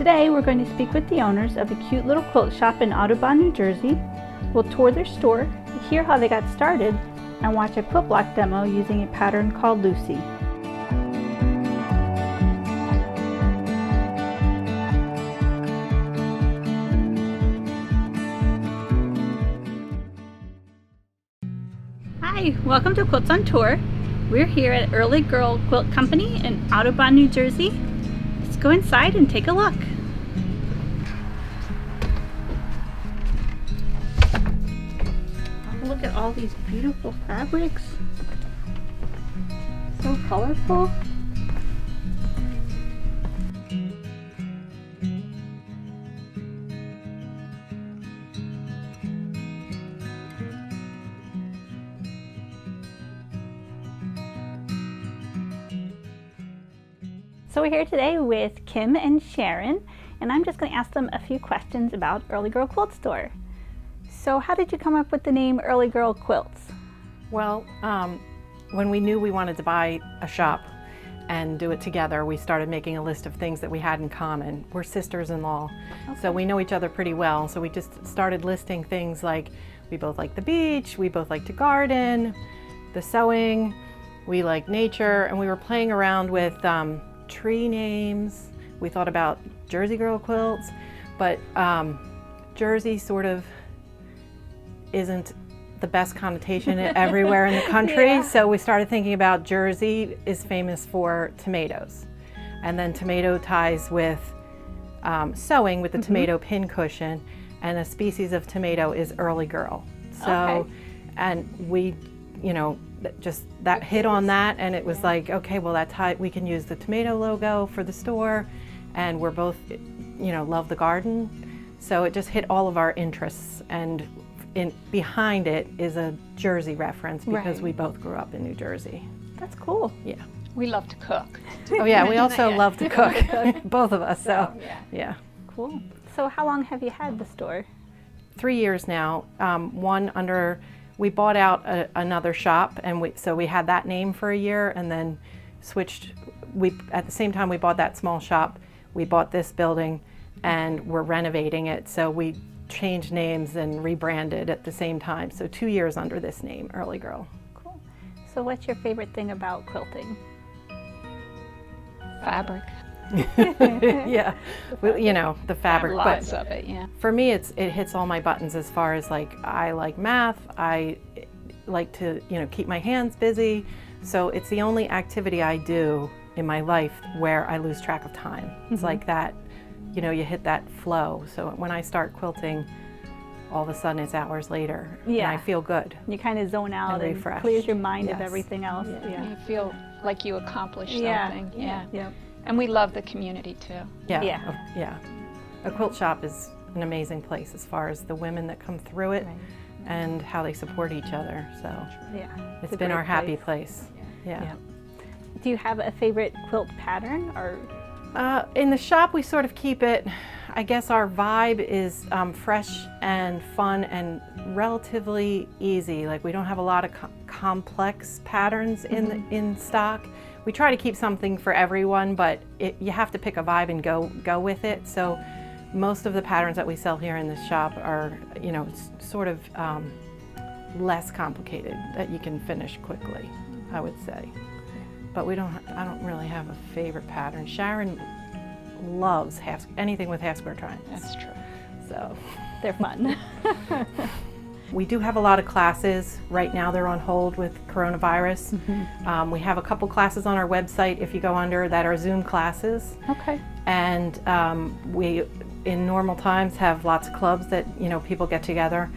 today we're going to speak with the owners of a cute little quilt shop in Audubon, New Jersey. We'll tour their store, hear how they got started, and watch a quilt block demo using a pattern called Lucy. Hi, welcome to Quilts on Tour. We're here at Early Girl Quilt Company in Audubon, New Jersey. Let's go inside and take a look. Oh, look at all these beautiful fabrics. So colorful. So we're here today with Kim and Sharon, and I'm just going to ask them a few questions about Early Girl Quilt Store. So how did you come up with the name Early Girl Quilts? Well, when we knew we wanted to buy a shop and do it together, we started making a list of things that we had in common. We're sisters-in-law, so we know each other pretty well. So we just started listing things like we both like the beach, we both like to garden, the sewing, we like nature, and we were playing around with tree names. We thought about Jersey Girl quilts, but Jersey sort of isn't the best connotation everywhere in the country. Yeah. So we started thinking about Jersey is famous for tomatoes, and then tomato ties with sewing with the tomato pin cushion, and a species of tomato is Early Girl. So, and we, you know, just that hit on that, and it was like, okay, well that's how we can use the tomato logo for the store, and we're both, you know, love the garden, so it just hit all of our interests. And behind it is a Jersey reference because we both grew up in New Jersey. That's cool. Yeah. We love to cook. Oh yeah, we also love to cook, both of us. So yeah. Cool. So how long have you had the store? 3 years now. We bought out another shop, and so we had that name for a year, and then switched. At the same time we bought that small shop, we bought this building, and we're renovating it. So we changed names and rebranded at the same time. So 2 years under this name, Early Girl. Cool. So what's your favorite thing about quilting? Fabric. Yeah, you know, the fabric. Lots of it, yeah. For me, it hits all my buttons as far as like, I like math, I like to, you know, keep my hands busy. So it's the only activity I do in my life where I lose track of time. It's like that, you know, you hit that flow. So when I start quilting, all of a sudden it's hours later, and I feel good. You kind of zone out and clears your mind of everything else. Yeah. You feel like you accomplished something. Yeah. And we love the community too. Yeah. A quilt shop is an amazing place as far as the women that come through it and how they support each other. So it's been our happy place. Yeah. Do you have a favorite quilt pattern, or? In the shop we sort of keep it, I guess our vibe is fresh and fun and relatively easy. Like, we don't have a lot of complex patterns in stock. We try to keep something for everyone, but you have to pick a vibe and go with it. So most of the patterns that we sell here in this shop are, you know, sort of less complicated, that you can finish quickly, I would say. But I don't really have a favorite pattern. Sharon loves anything with half square triangles. That's true. So they're fun. We do have a lot of classes. Right now they're on hold with coronavirus. We have a couple classes on our website, if you go under, that are Zoom classes. Okay. And we, in normal times, have lots of clubs that, you know, people get together.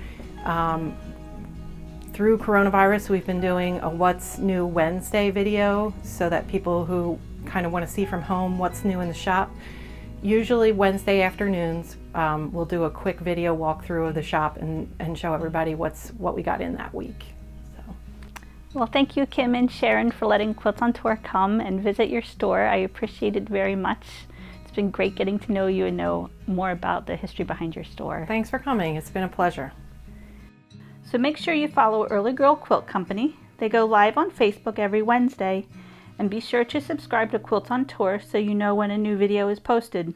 Through coronavirus, we've been doing a What's New Wednesday video, so that people who kind of want to see from home what's new in the shop. Usually Wednesday afternoons, we'll do a quick video walkthrough of the shop and show everybody what we got in that week. So. Well, thank you, Kim and Sharon, for letting Quilts on Tour come and visit your store. I appreciate it very much. It's been great getting to know you and know more about the history behind your store. Thanks for coming. It's been a pleasure. So make sure you follow Early Girl Quilt Company. They go live on Facebook every Wednesday. And be sure to subscribe to Quilts on Tour so you know when a new video is posted.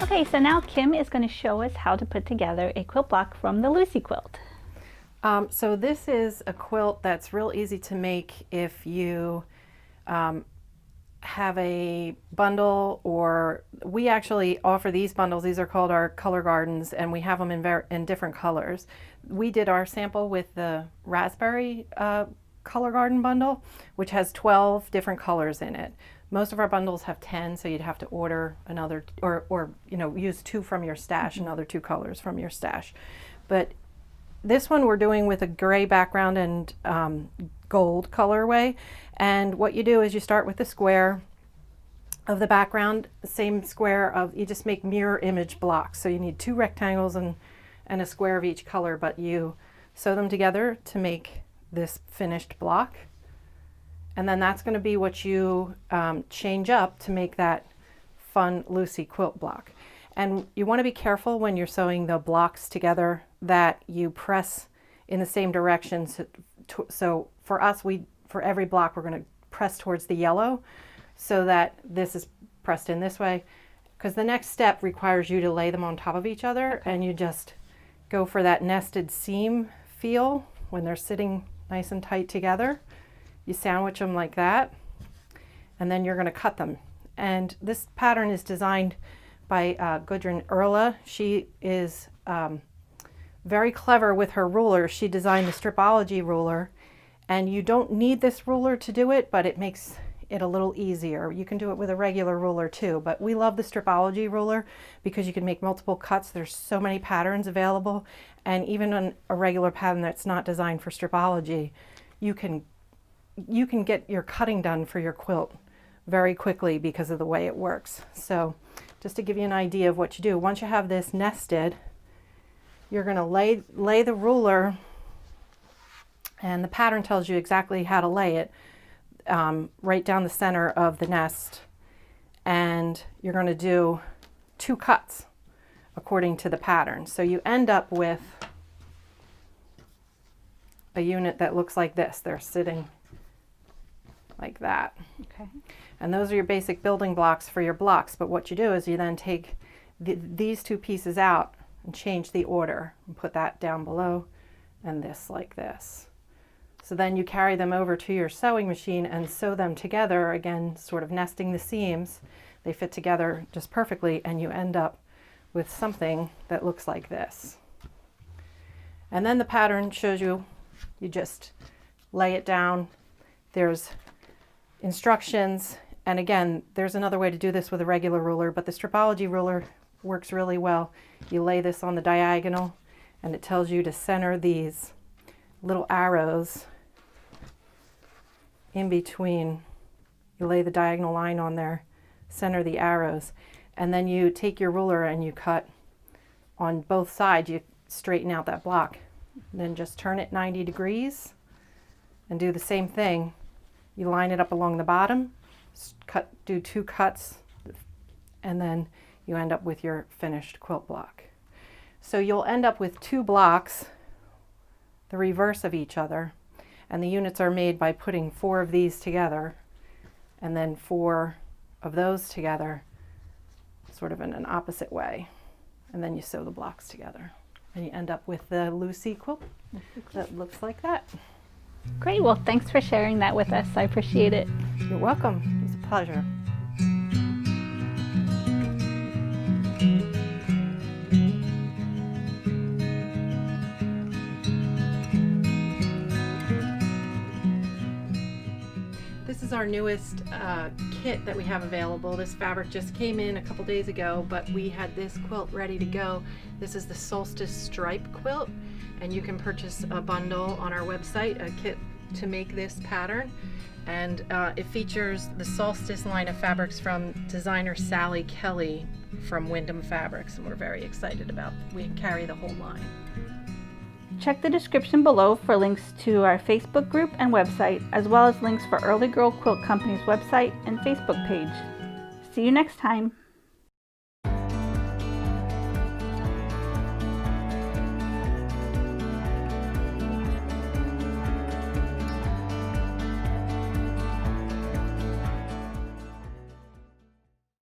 Okay, so now Kim is going to show us how to put together a quilt block from the Lucy quilt. So this is a quilt that's real easy to make if you have a bundle, or we actually offer these bundles. These are called our color gardens, and we have them in different colors. We did our sample with the raspberry color garden bundle, which has 12 different colors in it. Most of our bundles have 10, so you'd have to order another, or use 2 from your stash, another 2 colors from your stash. But this one we're doing with a gray background and gold colorway. And what you do is you start with the square of the background, the same square of, you just make mirror image blocks. So you need 2 rectangles and a square of each color, but you sew them together to make this finished block. And then that's going to be what you change up to make that fun Lucy quilt block. And you want to be careful when you're sewing the blocks together that you press in the same direction. So for us, for every block, we're going to press towards the yellow so that this is pressed in this way, because the next step requires you to lay them on top of each other, and you just go for that nested seam feel when they're sitting nice and tight together. You sandwich them like that, and then you're going to cut them. And this pattern is designed by Gudrun Erla. She is very clever with her ruler. She designed the Stripology ruler, and you don't need this ruler to do it, but it makes it a little easier. You can do it with a regular ruler too, but we love the Stripology ruler because you can make multiple cuts. There's so many patterns available, and even on a regular pattern that's not designed for Stripology, you can get your cutting done for your quilt very quickly because of the way it works. So just to give you an idea of what you do, once you have this nested, you're going to lay the ruler, and the pattern tells you exactly how to lay it right down the center of the nest, and you're going to do 2 cuts according to the pattern. So you end up with a unit that looks like this. They're sitting like that. Okay. And those are your basic building blocks for your blocks. But what you do is you then take these 2 pieces out and change the order and put that down below, and this like this. So then you carry them over to your sewing machine and sew them together, again sort of nesting the seams. They fit together just perfectly, and you end up with something that looks like this. And then the pattern shows you just lay it down. There's instructions, and again, there's another way to do this with a regular ruler, but the Stripology ruler works really well. You lay this on the diagonal, and it tells you to center these little arrows in between. You lay the diagonal line on there, center the arrows, and then you take your ruler and you cut on both sides. You straighten out that block, and then just turn it 90 degrees and do the same thing. You line it up along the bottom, do 2 cuts, and then you end up with your finished quilt block. So you'll end up with 2 blocks, the reverse of each other, and the units are made by putting 4 of these together and then 4 of those together, sort of in an opposite way, and then you sew the blocks together, and you end up with the Lucy quilt that looks like that. Great. Well, thanks for sharing that with us. I appreciate it. You're welcome. It was a pleasure. This is our newest kit that we have available. This fabric just came in a couple days ago, but we had this quilt ready to go. This is the Solstice Stripe quilt, and you can purchase a bundle on our website, a kit to make this pattern. And it features the Solstice line of fabrics from designer Sally Kelly from Wyndham Fabrics, and we're very excited about it. We carry the whole line. Check the description below for links to our Facebook group and website, as well as links for Early Girl Quilt Company's website and Facebook page. See you next time.